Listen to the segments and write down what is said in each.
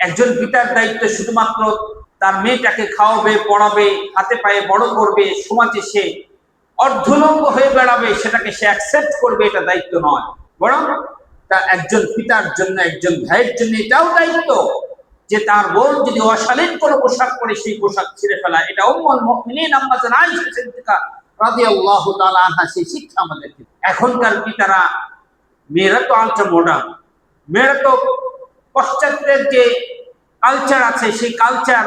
একজন পিতার দায়িত্ব শুধুমাত্র তার মেয়েটাকে খাওয়াবে, পড়াবে, হাতে পায়ে বড় করবে, সমাজে সে অর্ধলঙ্গ হয়ে বেড়াবে, সেটাকে সে অ্যাকসেপ্ট করবে, এটা দায়িত্ব নয়। বরং তার একজন পিতার জন্য, একজন ভাইয়ের জন্য এটাও দায়িত্ব যে তার বোন যদি অশালীন কোনো পোশাক পরে সেই পোশাক ছিঁড়ে ফেলা। এটা উম্মুল মুমিনিন আম্মা জান আয়েশা সিদ্দিকা রাদিয়াল্লাহু তাআলা আনহা সেই শিক্ষা আমাদেরকে। এখনকার পিতারা, মেয়েরা তো আলট্রা মডার্ন, মেয়েরা তো পশ্চাত্যের যে কালচার আছে সেই কালচার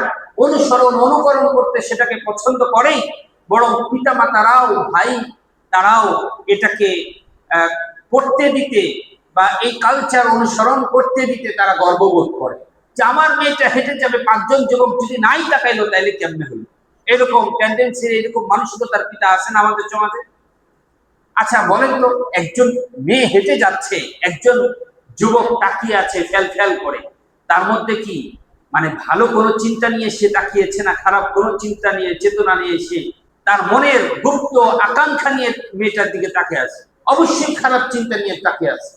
অনুকরণ করতে সেটাকে পছন্দ করেই। বরং পিতা মাতারাও, ভাই তারাও এটাকে করতে দিতে বা এই কালচার অনুসরণ করতে দিতে তারা গর্ববোধ করে যে আমার মেয়েটা হেঁটে যাবে, পাঁচজন যুবক যদি নাই তাকাইলো তাইলে কেমনে হলো। এরকম টেন্ডেন্সি, এরকম মানসিকতার পিতা আছেন আমাদের সমাজে। আচ্ছা বলেন তো, একজন মেয়ে হেঁটে যাচ্ছে, একজন যুবক তাকিয়ে আছে ফেল ফেল করে, তার মধ্যে কি মানে ভালো কোনো চিন্তা নিয়ে সে তাকিয়েছে, না খারাপ কোনো চিন্তা নিয়ে, চেতনা নিয়ে সে তার মনের গুপ্ত আকাঙ্ক্ষা নিয়ে মেয়েটার দিকে তাকিয়ে আছে? অবশ্যই খারাপ চিন্তা নিয়ে তাকিয়ে আছে।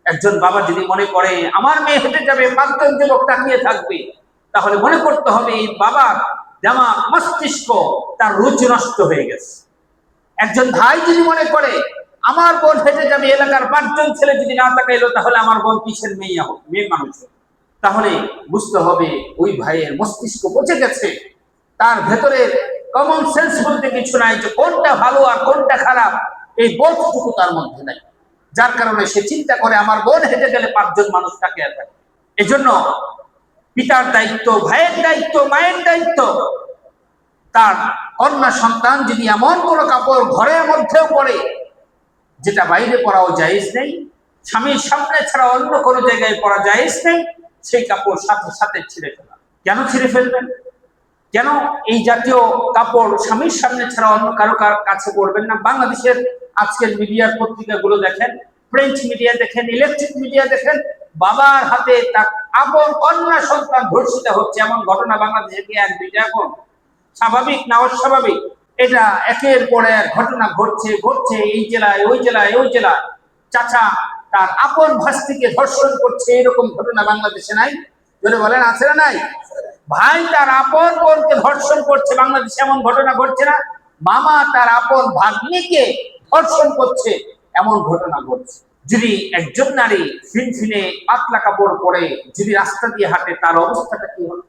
একজন বাবা যদি মনে করে আমার মেয়ে হেঁটে যাবে, পাঁচজন যুবক তাকিয়ে থাকবে, তাহলে মনে করতে হবে এই বাবার জামা মস্তিষ্ক, তার রুচি নষ্ট হয়ে গেছে। একজন ভাই যদি মনে করে আমার বোন হেঁটে যাবে, এলাকার পাঁচজন ছেলে যদি না তাকাইলো, তাহলে আমার বোন কিসের মেয়ে মানুষ? তাহলে বুঝতে হবে ওই ভাইয়ের মস্তিষ্ক পচে গেছে, তার ভেতরে কমন সেন্স বলতে কিছু নাই, যে কোনটা ভালো আর কোনটা খারাপ এই বোধটুকু তার মধ্যে নাই। যার কারণে সে চিন্তা করে আমার বোন হেঁটে গেলে পাঁচজন মানুষ তাকিয়ে থাকে। এজন্য পিতার দায়িত্ব, ভাইয়ের দায়িত্ব, মায়ের দায়িত্ব, তার কন্যা সন্তান যদি এমন কোনো কাপড় ঘরের মধ্যেও পরে যেটা বাইরে পরাও জায়েজ নেই, স্বামীর সামনে ছাড়া অন্য কোনো জায়গায় পরা জায়েজ নেই, সেই কাপড় সাথে সাথে ছিঁড়ে ফেলা। কেন ছিঁড়ে ফেলবেন? কেন এই জাতীয় কাপড় স্বামীর সামনে ছাড়া অন্য কারো কাছে পড়বেন না? বাংলাদেশের আজকের মিডিয়ার পত্রিকাগুলো দেখেন, প্রিন্ট মিডিয়া দেখেন, ইলেকট্রিক মিডিয়া দেখেন, বাবার হাতে তার আপন কন্যা সন্তান ধর্ষিত হচ্ছে, এমন ঘটনা বাংলাদেশে কি এক দুইটা এখন? স্বাভাবিক না অস্বাভাবিক? এটা একের পর এক ঘটনা ঘটছে ঘটছে, এই জেলায় ওই জেলায় ওই জেলায়। চাচা তার আপন ভাস্তিকে ধর্ষণ করছে, এরকম ঘটনা বাংলাদেশে নাই? যদি বলেন আছে না নাই? ভাই তার আপন বোনকে ধর্ষণ করছে, বাংলাদেশে এমন ঘটনা ঘটছে না? মামা তার আপন ভাগ্নিকে ধর্ষণ করছে, এমন ঘটনা ঘটছে। যদি একজন নারী ফিনফিনে পাতলা কাপড় পরে যদি রাস্তা দিয়ে হাঁটে, তার অবস্থাটা কি হবে?